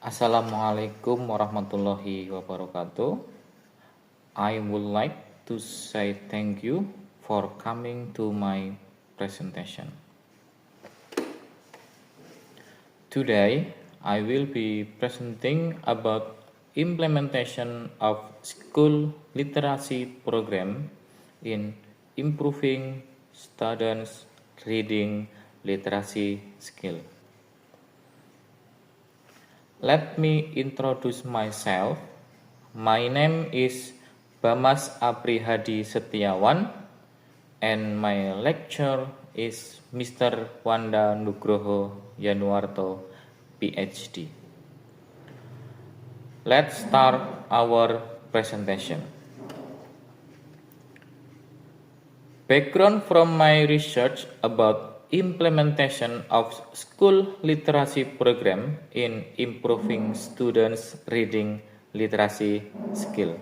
Assalamualaikum warahmatullahi wabarakatuh. I would like to say thank you for coming to my presentation. Today, I will be presenting about implementation of school literacy program in improving students' reading literacy skill. Let me introduce myself. My name is Bamas Aprihadi Setiawan and my lecturer is Mr. Wanda Nugroho Yanuarto, PhD. Let's start our presentation. Background from my research about implementation of school literacy program in improving students' reading literacy skill.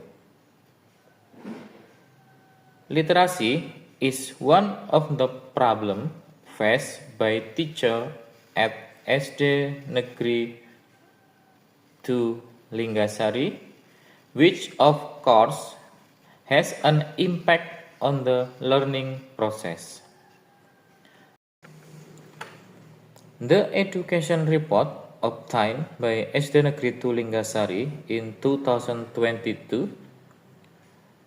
Literacy is one of the problem faced by teacher at SD Negeri 2 Linggasari, which of course has an impact on the learning process. The education report obtained by SD Negeri 2 Linggasari in 2022,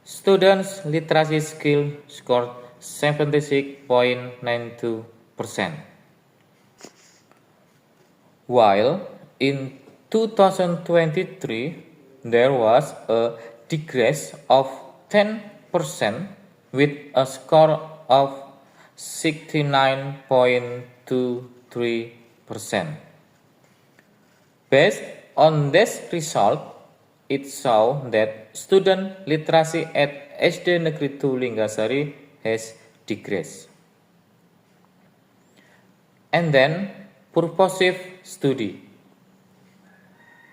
students' literacy skill scored 76.92%, while in 2023 there was a decrease of 10% with a score of 69.23%. Based on this result, it shows that student literacy at SD Negeri 2 Linggasari has decreased. And then, purposive study.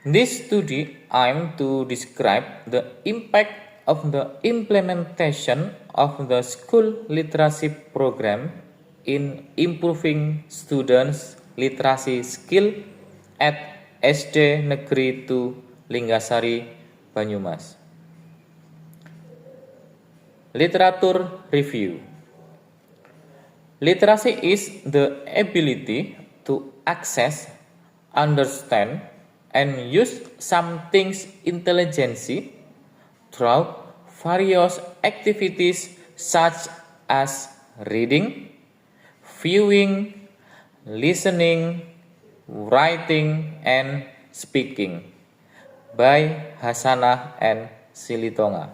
This study aims to describe the impact of the implementation of the school literacy program in improving students' literacy skill at SD Negeri 2 Linggasari, Banyumas. Literature review. Literacy is the ability to access, understand, and use some things intelligently through various activities such as reading, viewing, listening, writing, and speaking by Hasanah and Silitonga.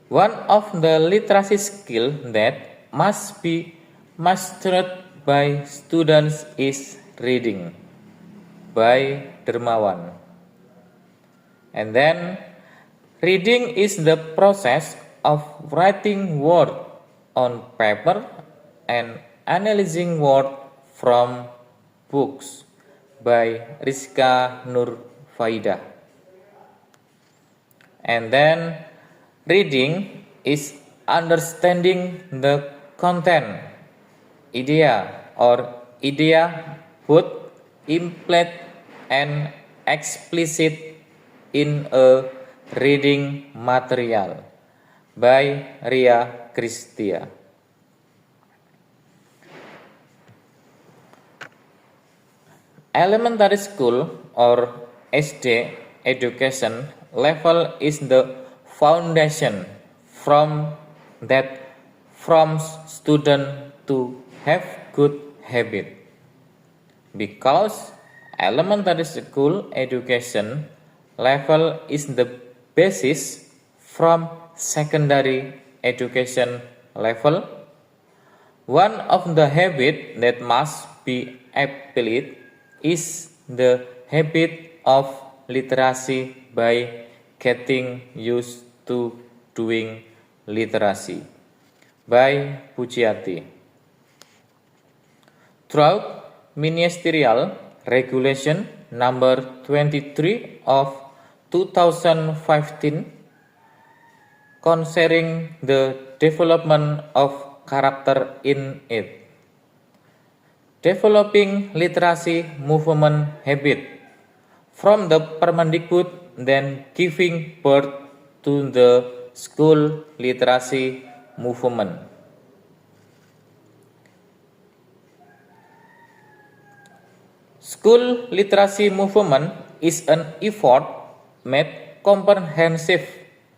One of the literacy skills that must be mastered by students is reading by Dermawan. And then, reading is the process of writing words on paper and analyzing words from books by Rizka Nur Faidah. And then, reading is understanding the content, idea or idea both implicit and explicit in a reading material by Ria Kristia. Elementary school or SD education level is the foundation from that forms student to have good habit. Because elementary school education level is the basis from secondary education level, one of the habits that must be applied is the habit of literacy by getting used to doing literacy by Pujiati. Throughout Ministerial Regulation number 23 of 2015 concerning the development of character in it. Developing literacy movement habit from the Permendikbud, then giving birth to the school literacy movement. School literacy movement is an effort made comprehensive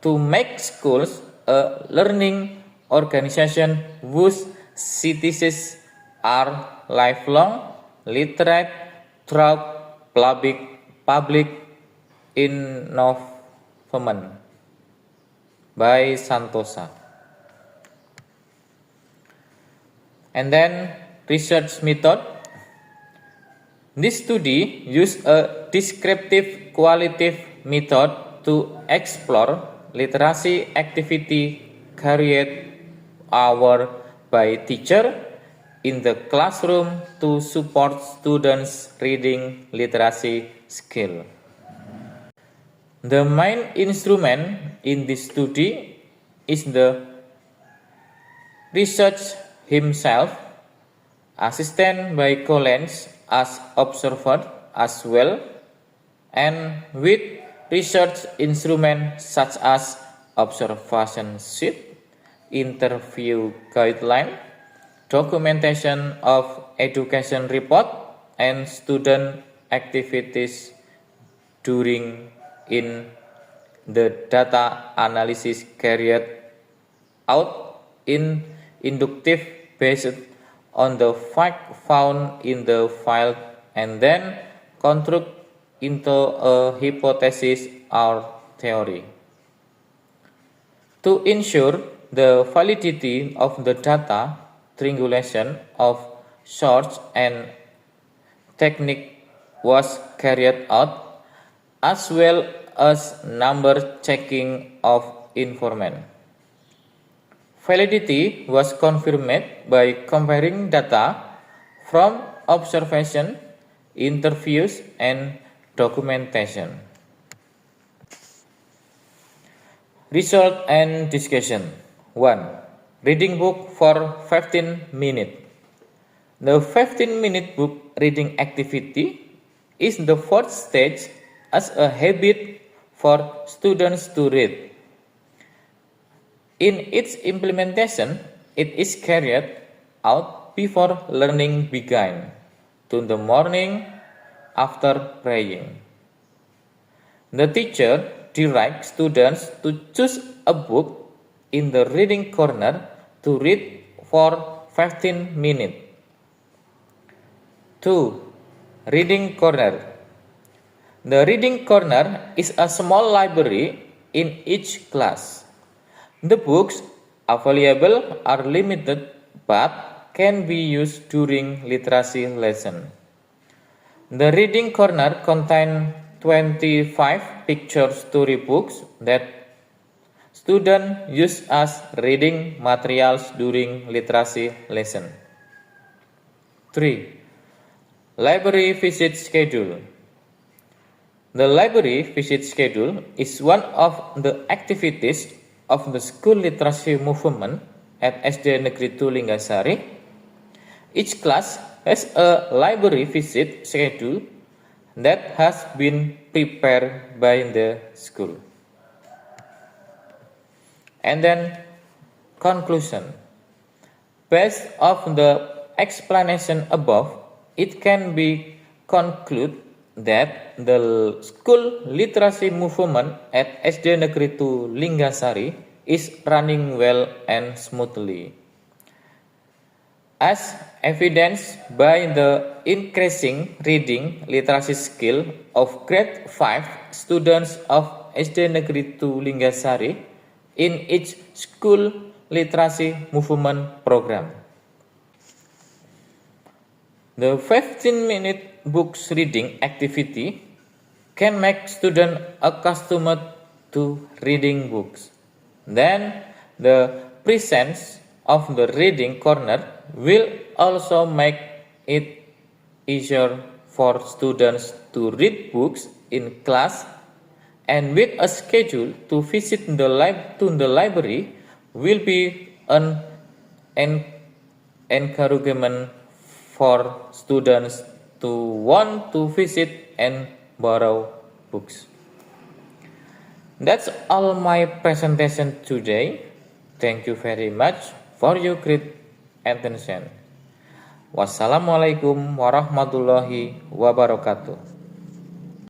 to make schools a learning organization whose citizens are lifelong literate through public involvement by Santosa. And then research method. This study used a descriptive qualitative method to explore literacy activity carried out by teacher in the classroom to support students' reading literacy skill. The main instrument in this study is the researcher himself, assisted by colleagues as observer as well, and with research instruments such as observation sheet, interview guideline, documentation of education report, and student activities during in the data analysis carried out in inductive based on the fact found in the file and then construct into a hypothesis or theory. To ensure the validity of the data, triangulation of source and technique was carried out, as well as number checking of information. Validity was confirmed by comparing data from observation, interviews, and documentation. Result and discussion. 1. Reading book for 15 minutes. The 15-minute book reading activity is the fourth stage as a habit for students to read. In its implementation, it is carried out before learning begins, to the morning after praying. The teacher directs students to choose a book in the reading corner to read for 15 minutes. 2. Reading corner. The reading corner is a small library in each class. The books available are limited but can be used during literacy lesson. The reading corner contains 25 picture storybooks that students use as reading materials during literacy lesson. 3. Library visit schedule. The library visit schedule is one of the activities of the school literacy movement at SD Negeri 2 Linggasari. Each class has a library visit schedule that has been prepared by the school. And then conclusion. Based on the explanation above, it can be concluded that the school literacy movement at SD Negeri 2 Linggasari is running well and smoothly, as evidenced by the increasing reading literacy skill of grade 5 students of SD Negeri 2 Linggasari in each school literacy movement program. The 15-minute books reading activity can make students accustomed to reading books. Then the presence of the reading corner will also make it easier for students to read books in class, and with a schedule to visit the library will be an encouragement for students to want to visit and borrow books. That's all my presentation today. Thank you very much for your great attention. Wassalamualaikum warahmatullahi wabarakatuh.